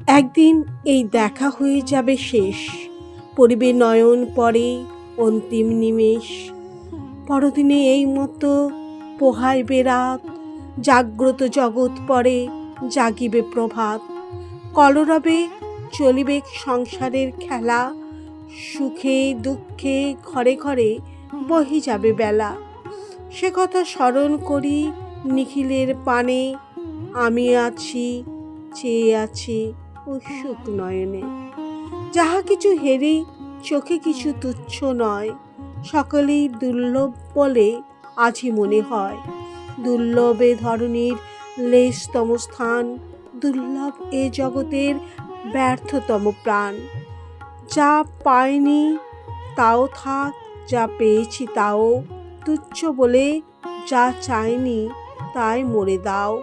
একদিন এই দেখা হয়ে যাবে শেষ, পড়িবে নয়ন পরে অন্তিম নিমেষ। পরদিনে এই মতো পোহাইবে রাত, জাগ্রত জগৎ পরে জাগিবে প্রভাত। কলরবে চলিবে সংসারের খেলা, সুখে দুঃখে ঘরে ঘরে বহি যাবে বেলা। সে কথা স্মরণ করি নিখিলের পানে, আমি আছি চেয়ে আছি উৎসুক নয়নে। যাহা কিছু হেরি চোখে কিছু তুচ্ছ নয়, সকলেই দুর্লভ বলে আজই মনে হয়। দুর্লভ এ ধরনীর লেশতম স্থান, দুর্লভ এ জগতের ব্যর্থতম প্রাণ। যা পাইনি তাও থাক, যা পেয়েছি তাও তুচ্ছ বলে, যা চাইনি তাই মরে দাও।